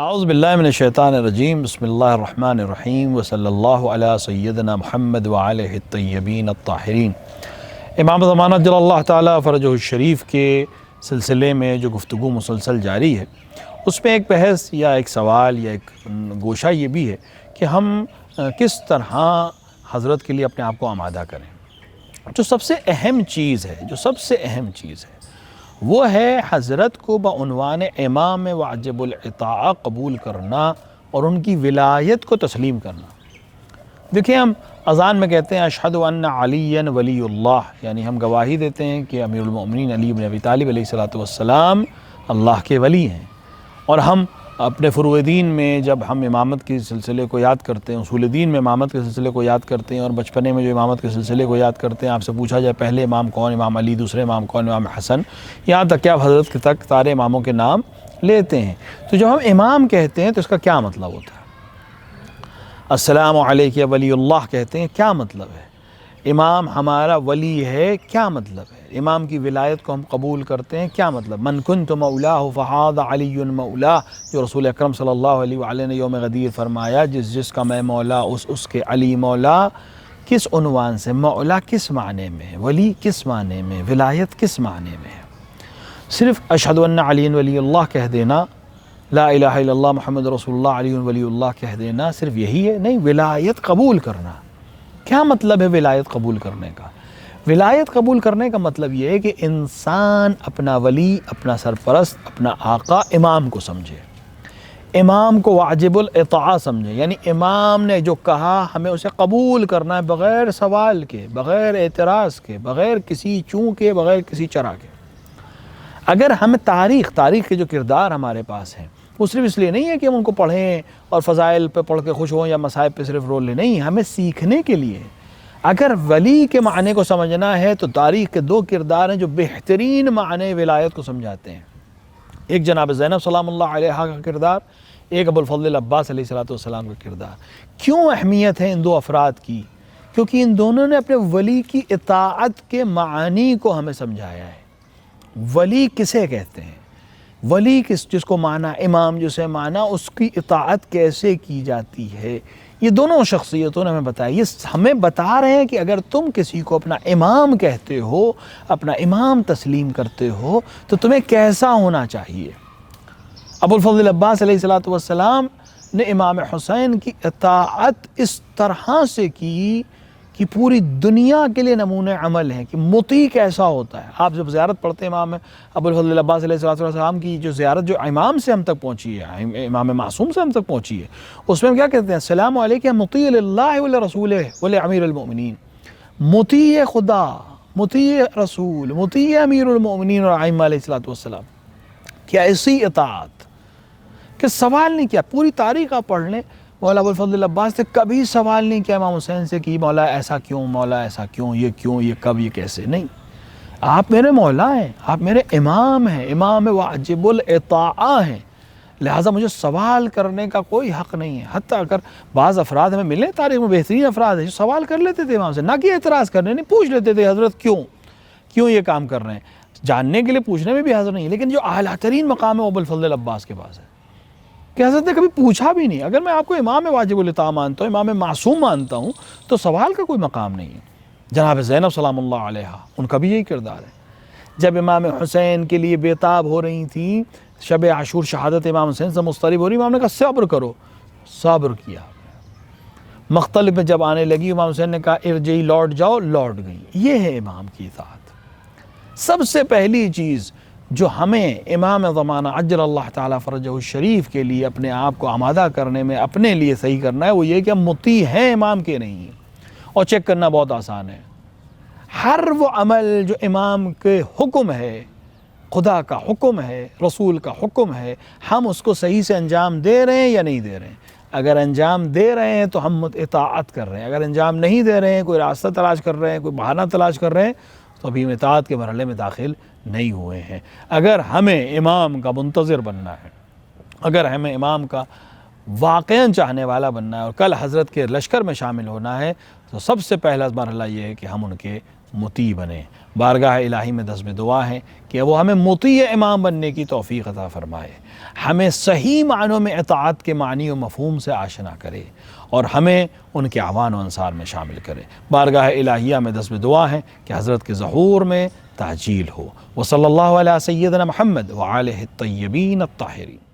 اعوذ باللہ من الشیطان الرجیم بسم اللہ الرحمن الرحیم وصلی اللہ علی سیدنا محمد وعلیہ الطیبین الطاہرین۔ امام زمانہ جل اللہ تعالیٰ فرجہ الشریف کے سلسلے میں جو گفتگو مسلسل جاری ہے، اس میں ایک بحث یا ایک سوال یا ایک گوشہ یہ بھی ہے کہ ہم کس طرح حضرت کے لیے اپنے آپ کو آمادہ کریں۔ جو سب سے اہم چیز ہے وہ ہے حضرت کو بعنوان امام واجب العطاء قبول کرنا اور ان کی ولایت کو تسلیم کرنا۔ دیکھیں، ہم اذان میں کہتے ہیں اشہد ان علی ولی اللہ، یعنی ہم گواہی دیتے ہیں کہ امیر المؤمنین علی بن ابی طالب علیہ السلام اللہ کے ولی ہیں، اور ہم اپنے فروع دین میں جب ہم امامت کے سلسلے کو یاد کرتے ہیں، اصول دین میں امامت کے سلسلے کو یاد کرتے ہیں، اور بچپنے میں جو امامت کے سلسلے کو یاد کرتے ہیں، آپ سے پوچھا جائے پہلے امام کون، امام علی، دوسرے امام کون، امام حسن، یہاں تک کہ آپ حضرت تک سارے اماموں کے نام لیتے ہیں۔ تو جب ہم امام کہتے ہیں تو اس کا کیا مطلب ہوتا ہے؟ السلام علیک یا ولی اللہ کہتے ہیں، کیا مطلب ہے؟ امام ہمارا ولی ہے، کیا مطلب ہے؟ امام کی ولایت کو ہم قبول کرتے ہیں، کیا مطلب؟ من کنت مولاہ فہذا علی مولا، جو رسول اکرم صلی اللہ علیہ وآلہ نے یوم غدیر فرمایا، جس کا میں مولا اس کے علی مولا۔ کس عنوان سے؟ مولا کس معنی میں ہے؟ ولی کس معنی میں؟ ولایت کس معنی میں ہے؟ صرف اشہد ان علی ولی اللہ کہہ دینا، لا الہ الا اللہ محمد رسول اللہ علی ولی اللہ کہہ دینا، صرف یہی ہے؟ نہیں، ولایت قبول کرنا۔ کیا مطلب ہے ولایت قبول کرنے کا؟ ولایت قبول کرنے کا مطلب یہ ہے کہ انسان اپنا ولی، اپنا سرپرست، اپنا آقا امام کو سمجھے، امام کو واجب العطاء سمجھے، یعنی امام نے جو کہا ہمیں اسے قبول کرنا ہے، بغیر سوال کے، بغیر اعتراض کے، بغیر کسی چوں کے، بغیر کسی چرا کے۔ اگر ہم تاریخ کے جو کردار ہمارے پاس ہیں، وہ صرف اس لیے نہیں ہے کہ ہم ان کو پڑھیں اور فضائل پہ پڑھ کے خوش ہوں یا مصائب پہ صرف رول لیں، نہیں، ہمیں سیکھنے کے لیے۔ اگر ولی کے معنی کو سمجھنا ہے تو تاریخ کے دو کردار ہیں جو بہترین معنی ولایت کو سمجھاتے ہیں، ایک جناب زینب سلام اللہ علیہ کا کردار، ایک ابو الفضل عباس علیہ السلام کا کردار۔ کیوں اہمیت ہے ان دو افراد کی؟ کیونکہ ان دونوں نے اپنے ولی کی اطاعت کے معانی کو ہمیں سمجھایا ہے۔ ولی کسے کہتے ہیں؟ ولی جس کو مانا امام جسے مانا، اس کی اطاعت کیسے کی جاتی ہے، یہ دونوں شخصیتوں نے ہمیں بتایا۔ یہ ہمیں بتا رہے ہیں کہ اگر تم کسی کو اپنا امام کہتے ہو، اپنا امام تسلیم کرتے ہو، تو تمہیں کیسا ہونا چاہیے۔ ابو الفضل عباس علیہ السلام نے امام حسین کی اطاعت اس طرح سے کی کہ پوری دنیا کے لیے نمونہ عمل ہے کہ مطیع کیسا ہوتا ہے۔ آپ جب زیارت پڑھتے ہیں امام ابو الفضل عباس علیہ السلام کی، جو زیارت جو امام سے ہم تک پہنچی ہے، امام معصوم سے ہم تک پہنچی ہے، اس میں ہم کیا کہتے ہیں؟ السلام علیکم مطیع اللہ ولرسولہ ولامیر المؤمنین، مطیع خدا، مطیع رسول، مطیع امیر المؤمنین اور ائمہ علیہ السلام۔ کیا ایسی اطاعت کہ سوال نہیں کیا؟ پوری تاریخ آپ پڑھ لیں، مولا ابو الفضل عباس نے کبھی سوال نہیں کیا امام حسین سے کہ مولا ایسا کیوں، مولا ایسا کیوں، یہ کیوں، یہ کب، یہ کیسے؟ نہیں، آپ میرے مولا ہیں، آپ میرے امام ہیں، امام واجب العطاء ہیں، لہٰذا مجھے سوال کرنے کا کوئی حق نہیں ہے۔ حتیٰ اگر بعض افراد ہمیں ملے تاریخ میں، بہترین افراد ہیں جو سوال کر لیتے تھے امام سے، نہ کہ اعتراض کرنے، نہیں، پوچھ لیتے تھے حضرت کیوں یہ کام کر رہے ہیں، جاننے کے لیے پوچھنے میں بھی حاضر نہیں ہے۔ لیکن جو اعلیٰ ترین مقام ہے وہ ابو الفضل عباس کے پاس ہے کہ حضرت نے کبھی پوچھا بھی نہیں۔ اگر میں آپ کو امام واجب العطاء مانتا ہوں، امام معصوم مانتا ہوں، تو سوال کا کوئی مقام نہیں ہے۔ جناب زینب سلام اللہ علیہ، ان کا بھی یہی کردار ہے۔ جب امام حسین کے لیے بیتاب ہو رہی تھیں، شب عاشور شہادت امام حسین سے مضطرب ہو رہی، امام نے کہا صبر کرو، صبر کیا۔ مختلف میں جب آنے لگی، امام حسین نے کہا ارجعی، لوٹ جاؤ، لوٹ گئی۔ یہ ہے امام کی اطاعت۔ سب سے پہلی چیز جو ہمیں امام زمانہ عجل اللہ تعالیٰ فرجہ الشریف کے لیے اپنے آپ کو آمادہ کرنے میں اپنے لیے صحیح کرنا ہے، وہ یہ کہ ہم مطیع ہیں امام کے نہیں ہیں۔ اور چیک کرنا بہت آسان ہے، ہر وہ عمل جو امام کے حکم ہے، خدا کا حکم ہے، رسول کا حکم ہے، ہم اس کو صحیح سے انجام دے رہے ہیں یا نہیں دے رہے ہیں۔ اگر انجام دے رہے ہیں تو ہم اطاعت کر رہے ہیں، اگر انجام نہیں دے رہے ہیں، کوئی راستہ تلاش کر رہے ہیں، کوئی بہانہ تلاش کر رہے ہیں، تو ابھی ہم اطاعت کے مرحلے میں داخل نہیں ہوئے ہیں۔ اگر ہمیں امام کا منتظر بننا ہے، اگر ہمیں امام کا واقعاً چاہنے والا بننا ہے اور کل حضرت کے لشکر میں شامل ہونا ہے، تو سب سے پہلا مرحلہ یہ ہے کہ ہم ان کے مطیع بنیں۔ بارگاہ الہی میں دست میں دعا ہے کہ وہ ہمیں مطیع امام بننے کی توفیق عطا فرمائے، ہمیں صحیح معنوں میں اطاعت کے معنی و مفہوم سے آشنا کرے اور ہمیں ان کے اعوان و انصار میں شامل کرے۔ بارگاہ الہیہ میں دست میں دعا ہے کہ حضرت کے ظہور میں تعجیل ہو۔ وصلی اللہ علیہ سیدنا محمد وآلہ الطیبین الطاہرین۔